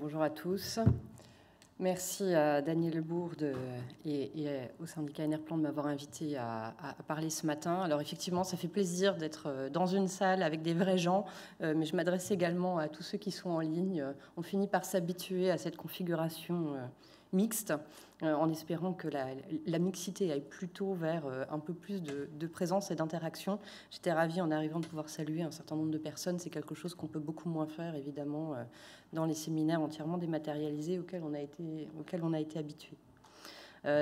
Bonjour à tous. Merci à Daniel Bourde et au syndicat Enerplan de m'avoir invité à parler ce matin. Alors effectivement, ça fait plaisir d'être dans une salle avec des vrais gens, mais je m'adresse également à tous ceux qui sont en ligne. On finit par s'habituer à cette configuration mixte, en espérant que la mixité aille plutôt vers un peu plus de présence et d'interaction. J'étais ravie en arrivant de pouvoir saluer un certain nombre de personnes. C'est quelque chose qu'on peut beaucoup moins faire, évidemment, dans les séminaires entièrement dématérialisés auxquels on a été habitué.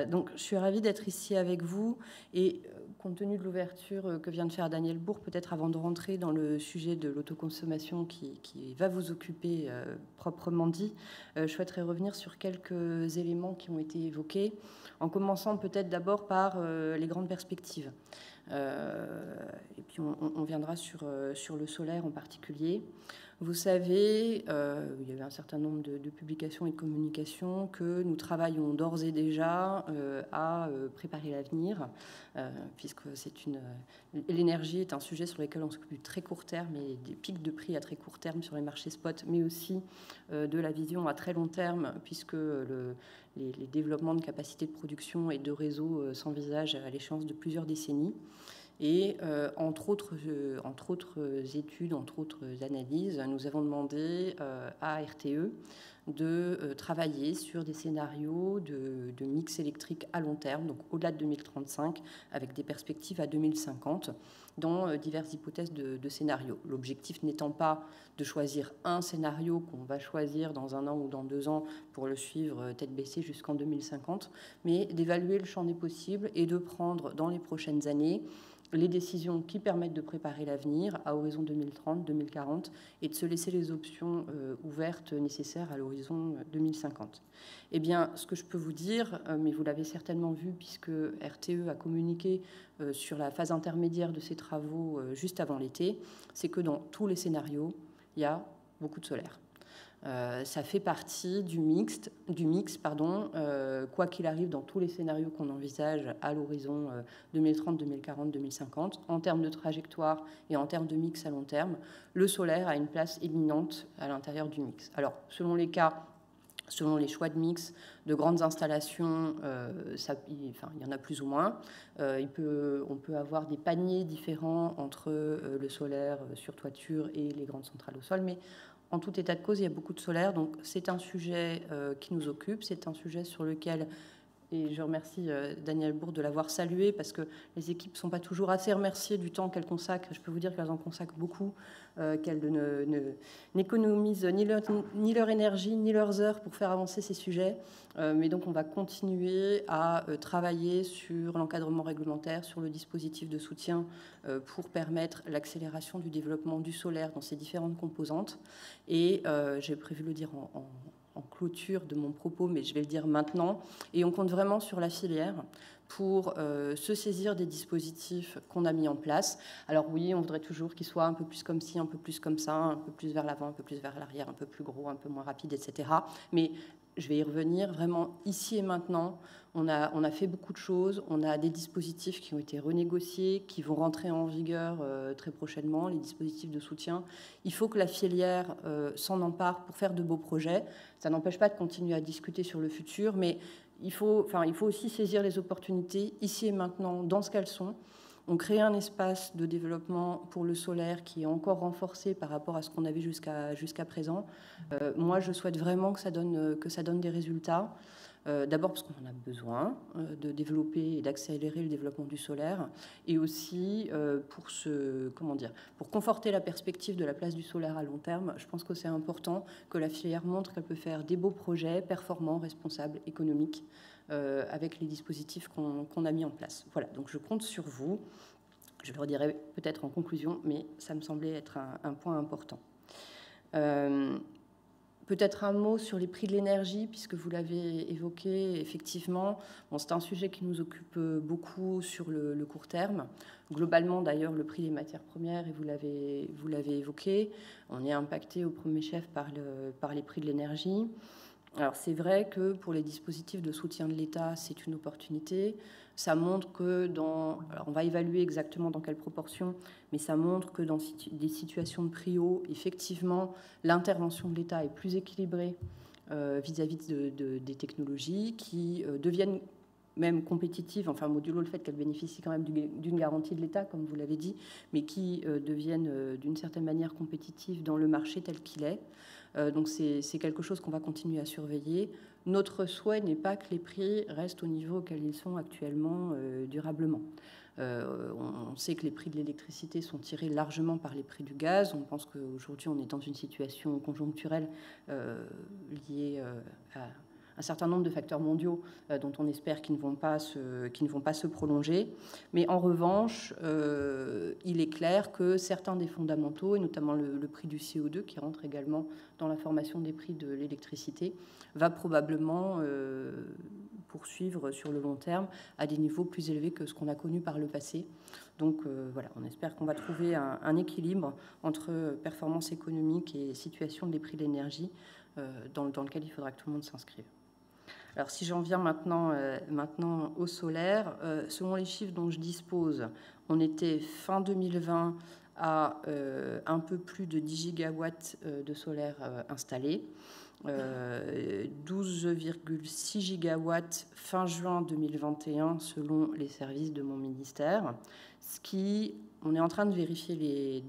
Donc, je suis ravie d'être ici avec vous et compte tenu de l'ouverture que vient de faire Daniel Bourde, peut-être avant de rentrer dans le sujet de l'autoconsommation qui va vous occuper proprement dit, je souhaiterais revenir sur quelques éléments qui ont été évoqués, en commençant peut-être d'abord par les grandes perspectives. Et puis on viendra sur le solaire en particulier. Vous savez, il y a eu un certain nombre de publications et de communications que nous travaillons d'ores et déjà à préparer l'avenir, puisque l'énergie est un sujet sur lequel on s'occupe du très court terme et des pics de prix à très court terme sur les marchés spot, mais aussi de la vision à très long terme, puisque les développements de capacités de production et de réseaux s'envisagent à l'échéance de plusieurs décennies. Et entre autres études, entre autres analyses, nous avons demandé à RTE de travailler sur des scénarios de mix électrique à long terme, donc au-delà de 2035, avec des perspectives à 2050, dans diverses hypothèses de scénarios. L'objectif n'étant pas de choisir un scénario qu'on va choisir dans 1 an ou dans 2 ans pour le suivre tête baissée jusqu'en 2050, mais d'évaluer le champ des possibles et de prendre dans les prochaines années les décisions qui permettent de préparer l'avenir à horizon 2030, 2040 et de se laisser les options ouvertes nécessaires à l'horizon 2050. Eh bien, ce que je peux vous dire, mais vous l'avez certainement vu puisque RTE a communiqué sur la phase intermédiaire de ses travaux juste avant l'été, c'est que dans tous les scénarios, il y a beaucoup de solaire. Ça fait partie du mix, quoi qu'il arrive dans tous les scénarios qu'on envisage à l'horizon 2030, 2040, 2050, en termes de trajectoire et en termes de mix à long terme, le solaire a une place éminente à l'intérieur du mix. Alors, selon les cas, selon les choix de mix, de grandes installations, il y en a plus ou moins. On peut avoir des paniers différents entre le solaire sur toiture et les grandes centrales au sol, mais en tout état de cause, il y a beaucoup de solaire, donc c'est un sujet qui nous occupe, c'est un sujet sur lequel, et je remercie Daniel Bourde de l'avoir salué, parce que les équipes ne sont pas toujours assez remerciées du temps qu'elles consacrent. Je peux vous dire qu'elles en consacrent beaucoup, qu'elles n'économisent ni leur énergie, ni leurs heures pour faire avancer ces sujets. Mais donc on va continuer à travailler sur l'encadrement réglementaire, sur le dispositif de soutien pour permettre l'accélération du développement du solaire dans ses différentes composantes. Et j'ai prévu de le dire en clôture de mon propos, mais je vais le dire maintenant. Et on compte vraiment sur la filière pour se saisir des dispositifs qu'on a mis en place. Alors oui, on voudrait toujours qu'ils soient un peu plus comme ci, un peu plus comme ça, un peu plus vers l'avant, un peu plus vers l'arrière, un peu plus gros, un peu moins rapide, etc. Mais je vais y revenir vraiment ici et maintenant. On a fait beaucoup de choses. On a des dispositifs qui ont été renégociés, qui vont rentrer en vigueur très prochainement, les dispositifs de soutien. Il faut que la filière s'en empare pour faire de beaux projets. Ça n'empêche pas de continuer à discuter sur le futur, mais il faut aussi saisir les opportunités ici et maintenant dans ce qu'elles sont. On crée un espace de développement pour le solaire qui est encore renforcé par rapport à ce qu'on avait jusqu'à présent. Moi, je souhaite vraiment que ça donne des résultats. D'abord parce qu'on en a besoin de développer et d'accélérer le développement du solaire, et aussi pour conforter la perspective de la place du solaire à long terme. Je pense que c'est important que la filière montre qu'elle peut faire des beaux projets performants, responsables, économiques, avec les dispositifs qu'on a mis en place. Voilà, donc je compte sur vous. Je le redirai peut-être en conclusion, mais ça me semblait être un point important. Peut-être un mot sur les prix de l'énergie, puisque vous l'avez évoqué, effectivement. Bon, c'est un sujet qui nous occupe beaucoup sur le court terme. Globalement, d'ailleurs, le prix des matières premières, et vous l'avez évoqué, on est impacté au premier chef par les prix de l'énergie. Alors, c'est vrai que pour les dispositifs de soutien de l'État, c'est une opportunité. Ça montre que alors on va évaluer exactement dans quelle proportion, mais ça montre que dans des situations de prix haut, effectivement, l'intervention de l'État est plus équilibrée vis-à-vis des technologies qui deviennent même compétitives, enfin modulo le fait qu'elles bénéficient quand même d'une garantie de l'État, comme vous l'avez dit, mais qui deviennent d'une certaine manière compétitives dans le marché tel qu'il est. Donc c'est quelque chose qu'on va continuer à surveiller. Notre souhait n'est pas que les prix restent au niveau auquel ils sont actuellement durablement. On sait que les prix de l'électricité sont tirés largement par les prix du gaz. On pense qu'aujourd'hui, on est dans une situation conjoncturelle liée à un certain nombre de facteurs mondiaux dont on espère qu'ils ne vont pas se prolonger. Mais en revanche, il est clair que certains des fondamentaux, et notamment le prix du CO2, qui rentre également dans la formation des prix de l'électricité, va probablement poursuivre sur le long terme à des niveaux plus élevés que ce qu'on a connu par le passé. Donc voilà, on espère qu'on va trouver un équilibre entre performance économique et situation des prix de l'énergie dans lequel il faudra que tout le monde s'inscrive. Alors si j'en viens maintenant au solaire, selon les chiffres dont je dispose, on était fin 2020 à un peu plus de 10 gigawatts de solaire installés. 12,6 gigawatts fin juin 2021 selon les services de mon ministère, ce qui, on est en train de vérifier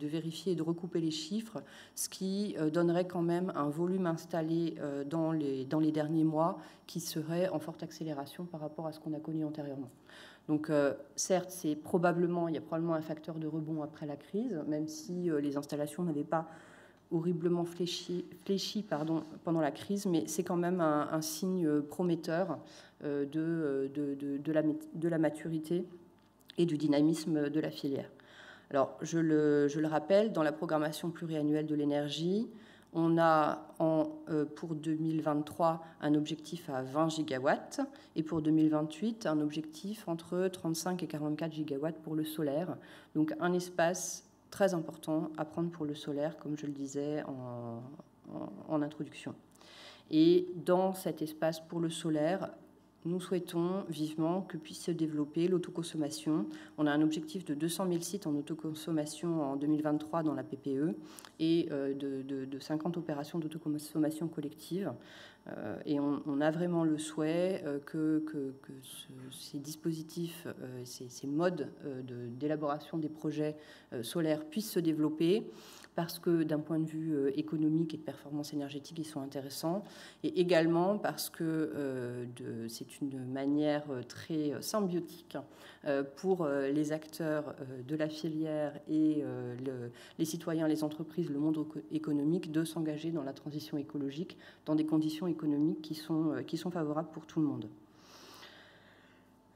et de recouper les chiffres, ce qui donnerait quand même un volume installé dans les derniers mois qui serait en forte accélération par rapport à ce qu'on a connu antérieurement. Donc certes, il y a probablement un facteur de rebond après la crise, même si les installations n'avaient pas horriblement fléchi pendant la crise, mais c'est quand même un signe prometteur de la maturité et du dynamisme de la filière. Alors, je le rappelle, dans la programmation pluriannuelle de l'énergie, on a pour 2023 un objectif à 20 gigawatts et pour 2028 un objectif entre 35 et 44 gigawatts pour le solaire. Donc un espace très important à prendre pour le solaire, comme je le disais en introduction. Et dans cet espace pour le solaire, nous souhaitons vivement que puisse se développer l'autoconsommation. On a un objectif de 200 000 sites en autoconsommation en 2023 dans la PPE et de 50 opérations d'autoconsommation collective. Et on a vraiment le souhait que ces dispositifs, ces modes d'élaboration des projets solaires puissent se développer, parce que d'un point de vue économique et de performance énergétique, ils sont intéressants, et également parce que c'est une manière très symbiotique pour les acteurs de la filière et les citoyens, les entreprises, le monde économique, de s'engager dans la transition écologique dans des conditions économiques qui sont favorables pour tout le monde.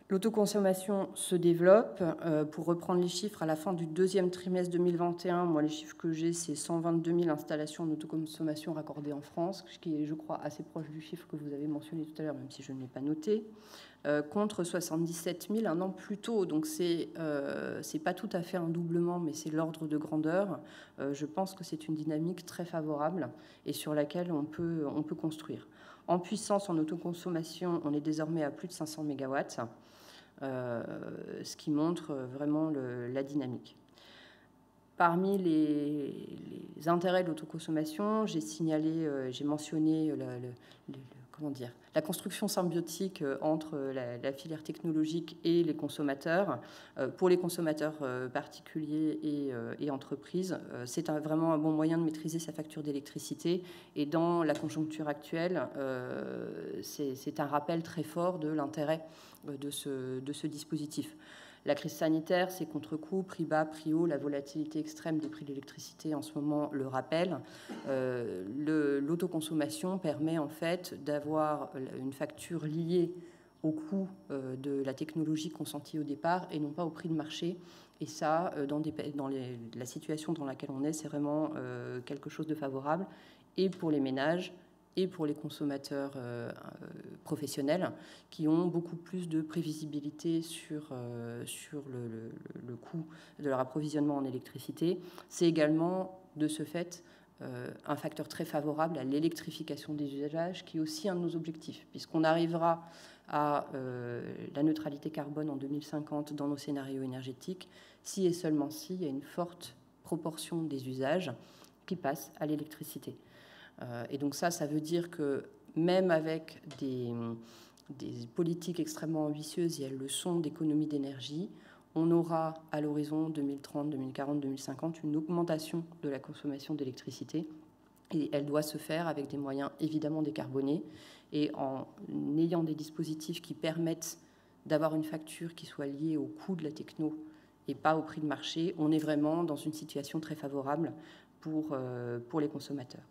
L'autoconsommation se développe. Pour reprendre les chiffres, à la fin du deuxième trimestre 2021, moi, les chiffres que j'ai, c'est 122 000 installations d'autoconsommation raccordées en France, ce qui est, je crois, assez proche du chiffre que vous avez mentionné tout à l'heure, même si je ne l'ai pas noté, contre 77 000 un an plus tôt. Donc, c'est pas tout à fait un doublement, mais c'est l'ordre de grandeur. Je pense que c'est une dynamique très favorable et sur laquelle on peut construire. En puissance, en autoconsommation, on est désormais à plus de 500 mégawatts. Ce qui montre vraiment la dynamique. Parmi les intérêts de l'autoconsommation, j'ai mentionné la construction symbiotique entre la filière technologique et les consommateurs. Pour les consommateurs particuliers et entreprises, c'est vraiment un bon moyen de maîtriser sa facture d'électricité. Et dans la conjoncture actuelle, c'est un rappel très fort de l'intérêt de ce dispositif. La crise sanitaire, ses contre-coups, prix bas, prix haut, la volatilité extrême des prix de l'électricité en ce moment le rappelle. L'autoconsommation permet en fait d'avoir une facture liée au coût de la technologie consentie au départ et non pas au prix de marché. Et ça, dans la situation dans laquelle on est, c'est vraiment quelque chose de favorable, et pour les ménages et pour les consommateurs professionnels qui ont beaucoup plus de prévisibilité sur le coût de leur approvisionnement en électricité. C'est également, de ce fait, un facteur très favorable à l'électrification des usages, qui est aussi un de nos objectifs, puisqu'on arrivera à la neutralité carbone en 2050 dans nos scénarios énergétiques, si et seulement si il y a une forte proportion des usages qui passent à l'électricité. Et donc ça veut dire que même avec des politiques extrêmement ambitieuses, et elles le sont, d'économie d'énergie, on aura à l'horizon 2030, 2040, 2050 une augmentation de la consommation d'électricité. Et elle doit se faire avec des moyens évidemment décarbonés et en ayant des dispositifs qui permettent d'avoir une facture qui soit liée au coût de la techno et pas au prix de marché. On est vraiment dans une situation très favorable pour les consommateurs.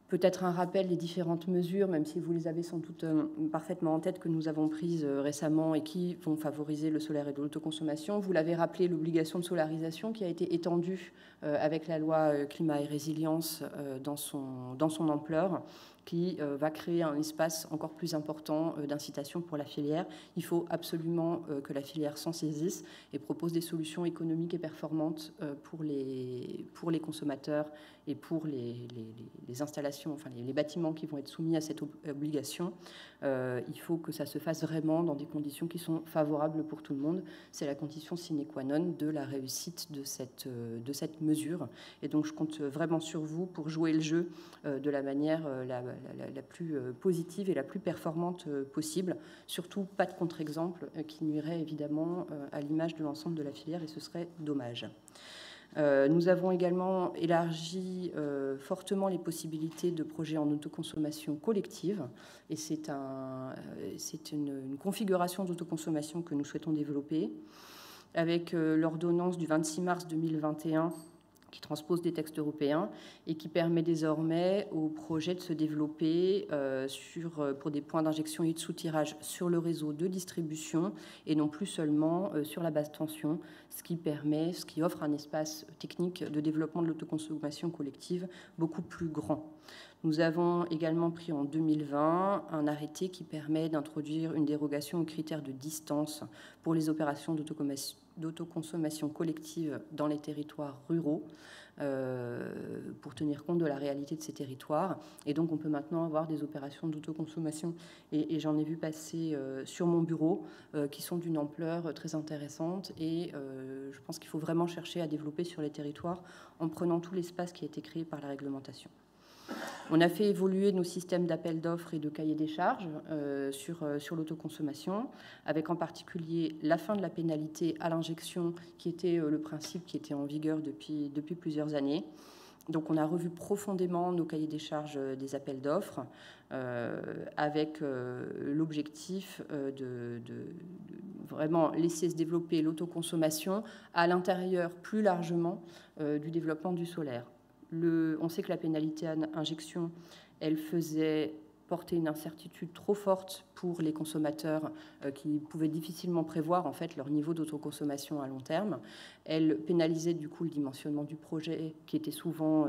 Peut-être un rappel des différentes mesures, même si vous les avez sans doute parfaitement en tête, que nous avons prises récemment et qui vont favoriser le solaire et de l'autoconsommation. Vous l'avez rappelé, l'obligation de solarisation qui a été étendue avec la loi climat et résilience dans son ampleur, qui va créer un espace encore plus important d'incitation pour la filière. Il faut absolument que la filière s'en saisisse et propose des solutions économiques et performantes pour les consommateurs et pour les installations, enfin les bâtiments qui vont être soumis à cette obligation. Il faut que ça se fasse vraiment dans des conditions qui sont favorables pour tout le monde. C'est la condition sine qua non de la réussite de cette mesure. Et donc je compte vraiment sur vous pour jouer le jeu de la manière la plus positive et la plus performante possible. Surtout pas de contre-exemple qui nuirait évidemment à l'image de l'ensemble de la filière, et ce serait dommage. Nous avons également élargi fortement les possibilités de projets en autoconsommation collective, et c'est une configuration d'autoconsommation que nous souhaitons développer avec l'ordonnance du 26 mars 2021 qui transpose des textes européens et qui permet désormais aux projets de se développer pour des points d'injection et de soutirage sur le réseau de distribution et non plus seulement sur la basse tension, ce qui offre un espace technique de développement de l'autoconsommation collective beaucoup plus grand. Nous avons également pris en 2020 un arrêté qui permet d'introduire une dérogation aux critères de distance pour les opérations d'autoconsommation collective dans les territoires ruraux pour tenir compte de la réalité de ces territoires. Et donc on peut maintenant avoir des opérations d'autoconsommation, et j'en ai vu passer sur mon bureau, qui sont d'une ampleur très intéressante, et je pense qu'il faut vraiment chercher à développer sur les territoires en prenant tout l'espace qui a été créé par la réglementation. On a fait évoluer nos systèmes d'appel d'offres et de cahiers des charges sur l'autoconsommation, avec en particulier la fin de la pénalité à l'injection, qui était le principe qui était en vigueur depuis plusieurs années. Donc on a revu profondément nos cahiers des charges des appels d'offres, avec l'objectif de vraiment laisser se développer l'autoconsommation à l'intérieur plus largement du développement du solaire. On sait que la pénalité à injection, elle faisait porter une incertitude trop forte pour les consommateurs qui pouvaient difficilement prévoir en fait leur niveau d'autoconsommation à long terme. Elle pénalisait du coup le dimensionnement du projet qui était souvent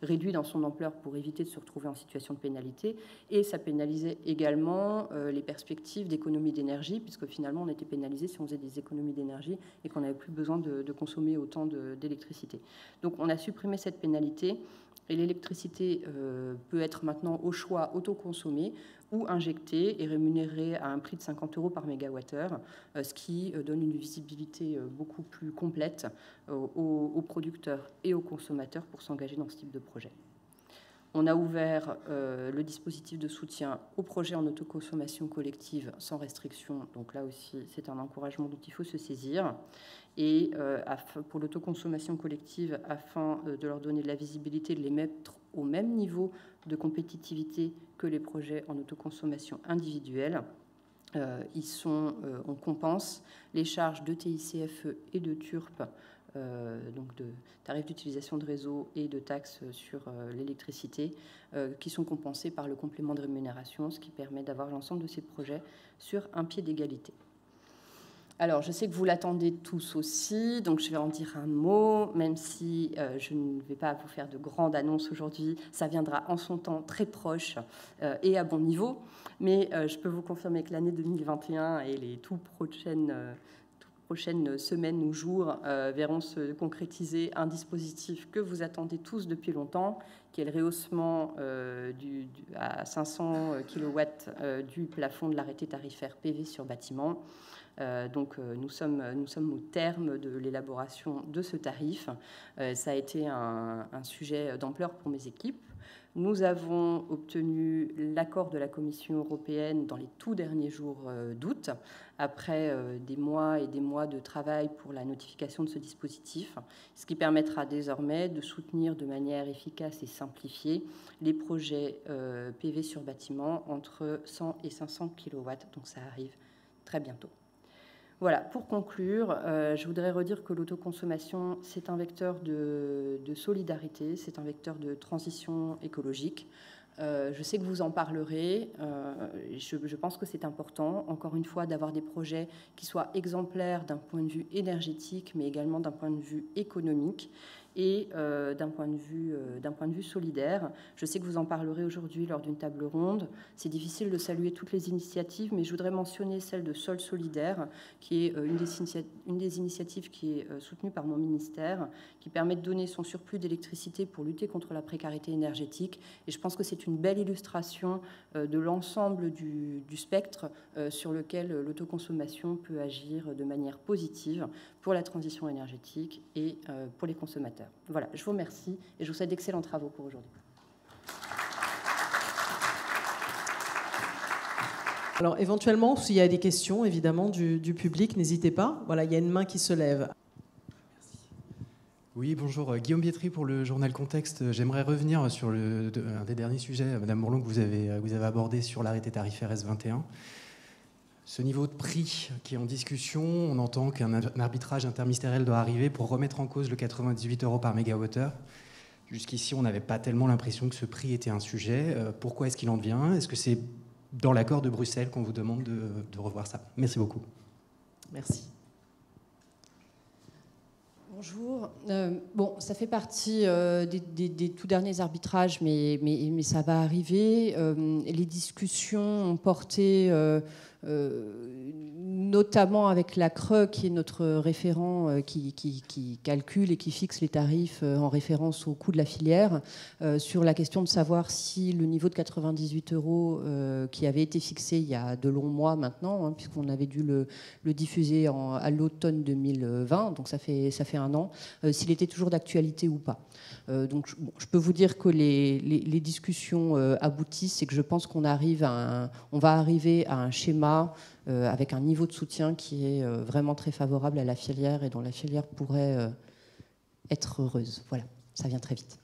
réduit dans son ampleur pour éviter de se retrouver en situation de pénalité, et ça pénalisait également les perspectives d'économie d'énergie, puisque finalement on était pénalisé si on faisait des économies d'énergie et qu'on n'avait plus besoin de consommer autant d'électricité. Donc on a supprimé cette pénalité. Et l'électricité peut être maintenant au choix autoconsommée ou injectée et rémunérée à un prix de 50 € par mégawattheure, ce qui donne une visibilité beaucoup plus complète aux producteurs et aux consommateurs pour s'engager dans ce type de projet. On a ouvert le dispositif de soutien aux projets en autoconsommation collective sans restriction. Donc là aussi, c'est un encouragement dont il faut se saisir. Et pour l'autoconsommation collective, afin de leur donner de la visibilité, de les mettre au même niveau de compétitivité que les projets en autoconsommation individuelle, on compense les charges de TICFE et de TURP, donc de tarifs d'utilisation de réseau et de taxes sur l'électricité, qui sont compensés par le complément de rémunération, ce qui permet d'avoir l'ensemble de ces projets sur un pied d'égalité. Alors, je sais que vous l'attendez tous aussi, donc je vais en dire un mot, même si je ne vais pas vous faire de grandes annonces aujourd'hui. Ça viendra en son temps très proche et à bon niveau. Mais je peux vous confirmer que l'année 2021 et les toutes prochaines semaines ou jours verront se concrétiser un dispositif que vous attendez tous depuis longtemps, qui est le rehaussement à 500 kW du plafond de l'arrêté tarifaire PV sur bâtiment. Donc nous sommes au terme de l'élaboration de ce tarif. Ça a été un sujet d'ampleur pour mes équipes. Nous avons obtenu l'accord de la Commission européenne dans les tout derniers jours d'août, après des mois et des mois de travail pour la notification de ce dispositif, ce qui permettra désormais de soutenir de manière efficace et simplifiée les projets PV sur bâtiment entre 100 et 500 kW. Donc ça arrive très bientôt. Voilà, pour conclure, je voudrais redire que l'autoconsommation, c'est un vecteur de solidarité, c'est un vecteur de transition écologique. Je sais que vous en parlerez, je pense que c'est important, encore une fois, d'avoir des projets qui soient exemplaires d'un point de vue énergétique, mais également d'un point de vue économique et d'un point de vue solidaire. Je sais que vous en parlerez aujourd'hui lors d'une table ronde. C'est difficile de saluer toutes les initiatives, mais je voudrais mentionner celle de Sol Solidaire, qui est une des initiatives qui est soutenue par mon ministère, qui permet de donner son surplus d'électricité pour lutter contre la précarité énergétique. Et je pense que c'est une belle illustration de l'ensemble du spectre sur lequel l'autoconsommation peut agir de manière positive pour la transition énergétique et pour les consommateurs. Voilà, je vous remercie et je vous souhaite d'excellents travaux pour aujourd'hui. Alors éventuellement, s'il y a des questions, évidemment, du public, n'hésitez pas. Voilà, il y a une main qui se lève. Merci. Oui, bonjour, Guillaume Bietri pour le journal Contexte. J'aimerais revenir sur un des derniers sujets, Madame Bourlon, que vous avez abordé sur l'arrêté tarifaire S21. Ce niveau de prix qui est en discussion, on entend qu'un arbitrage interministériel doit arriver pour remettre en cause le 98 € par mégawattheure. Jusqu'ici, on n'avait pas tellement l'impression que ce prix était un sujet. Pourquoi est-ce qu'il en devient? Est-ce que c'est dans l'accord de Bruxelles qu'on vous demande de revoir ça? Merci beaucoup. Merci. Bonjour. Bon, ça fait partie des tout derniers arbitrages, mais ça va arriver. Les discussions ont porté notamment avec la CRE, qui est notre référent qui calcule et qui fixe les tarifs en référence au coût de la filière, sur la question de savoir si le niveau de 98 € qui avait été fixé il y a de longs mois maintenant, hein, puisqu'on avait dû le diffuser à l'automne 2020, donc ça fait un an, s'il était toujours d'actualité ou pas. Donc je peux vous dire que les discussions aboutissent et que je pense qu'on va arriver à un schéma avec un niveau de soutien qui est vraiment très favorable à la filière et dont la filière pourrait être heureuse. Voilà, ça vient très vite.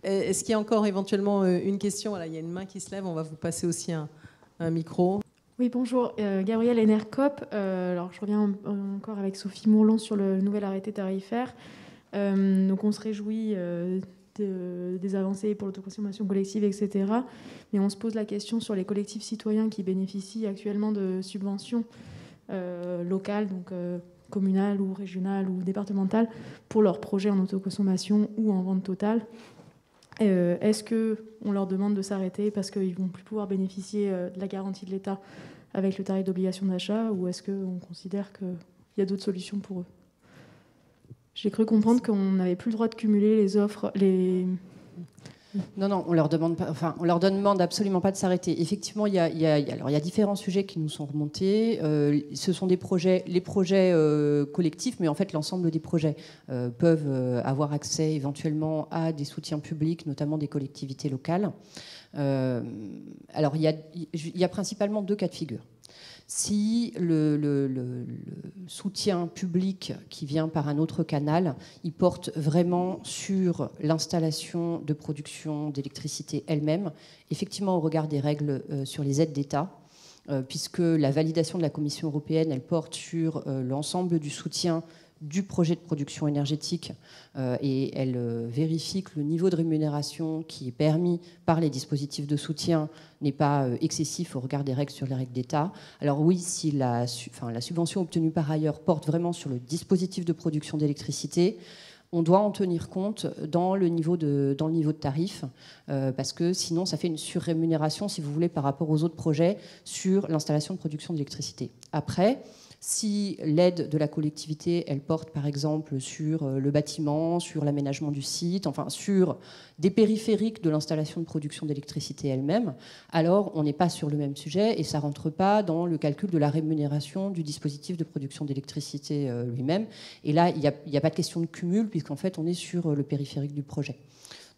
Est-ce qu'il y a encore éventuellement une question? Voilà, il y a une main qui se lève, on va vous passer aussi un micro. Oui, bonjour, Gabrielle Enercop. Alors, je reviens encore avec Sophie Mourlan sur le nouvel arrêté tarifaire. Donc, on se réjouit des avancées pour l'autoconsommation collective, etc. Mais on se pose la question sur les collectifs citoyens qui bénéficient actuellement de subventions locales, donc communales ou régionales ou départementales, pour leurs projets en autoconsommation ou en vente totale. Est-ce qu'on leur demande de s'arrêter parce qu'ils ne vont plus pouvoir bénéficier de la garantie de l'État avec le tarif d'obligation d'achat, ou est-ce qu'on considère qu'il y a d'autres solutions pour eux? J'ai cru comprendre qu'on n'avait plus le droit de cumuler les offres, Non, on leur demande absolument pas de s'arrêter. Effectivement, il y a différents sujets qui nous sont remontés. Ce sont les projets collectifs, mais en fait, l'ensemble des projets peuvent avoir accès éventuellement à des soutiens publics, notamment des collectivités locales. Alors, il y a principalement deux cas de figure. Si le soutien public qui vient par un autre canal, il porte vraiment sur l'installation de production d'électricité elle-même, effectivement au regard des règles sur les aides d'État, puisque la validation de la Commission européenne, elle porte sur l'ensemble du soutien du projet de production énergétique et elle vérifie que le niveau de rémunération qui est permis par les dispositifs de soutien n'est pas excessif au regard des règles sur les règles d'État. Alors oui, si la subvention obtenue par ailleurs porte vraiment sur le dispositif de production d'électricité, on doit en tenir compte dans le niveau de tarif, parce que sinon ça fait une surrémunération, si vous voulez, par rapport aux autres projets sur l'installation de production d'électricité. Après, Si l'aide de la collectivité, elle porte par exemple sur le bâtiment, sur l'aménagement du site, enfin sur des périphériques de l'installation de production d'électricité elle-même, alors on n'est pas sur le même sujet et ça ne rentre pas dans le calcul de la rémunération du dispositif de production d'électricité lui-même. Et là, il n'y a pas de question de cumul puisqu'en fait on est sur le périphérique du projet.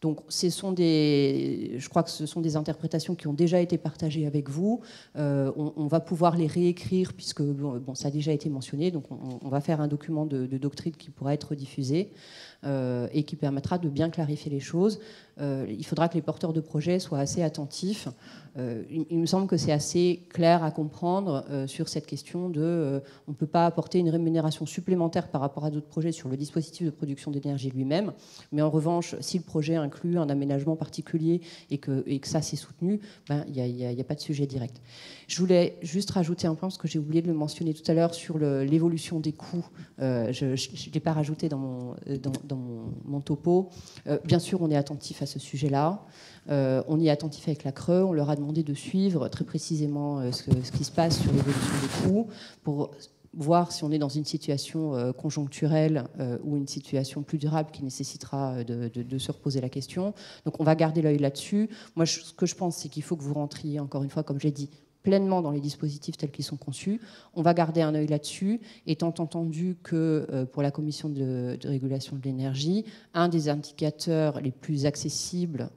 Donc, je crois que ce sont des interprétations qui ont déjà été partagées avec vous. On va pouvoir les réécrire puisque bon, ça a déjà été mentionné. Donc, on va faire un document de doctrine qui pourra être diffusé et qui permettra de bien clarifier les choses. Il faudra que les porteurs de projets soient assez attentifs. Il me semble que c'est assez clair à comprendre sur cette question de on ne peut pas apporter une rémunération supplémentaire par rapport à d'autres projets sur le dispositif de production d'énergie lui-même, mais en revanche, si le projet inclut un aménagement particulier et que ça c'est soutenu, il n'y a pas de sujet direct. Je voulais juste rajouter un point, parce que j'ai oublié de le mentionner tout à l'heure, sur l'évolution des coûts. Je ne l'ai pas rajouté dans mon topo. Bien sûr, on est attentif à ce sujet-là. On y est attentif avec la Creux. On leur a demandé de suivre très précisément ce qui se passe sur l'évolution des coûts pour voir si on est dans une situation conjoncturelle ou une situation plus durable qui nécessitera de se reposer la question. Donc on va garder l'œil là-dessus. Moi, ce que je pense, c'est qu'il faut que vous rentriez, encore une fois, comme j'ai dit, pleinement dans les dispositifs tels qu'ils sont conçus. On va garder un œil là-dessus, étant entendu que pour la commission de régulation de l'énergie, un des indicateurs les plus accessibles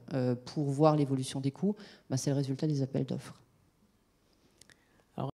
pour voir l'évolution des coûts, c'est le résultat des appels d'offres.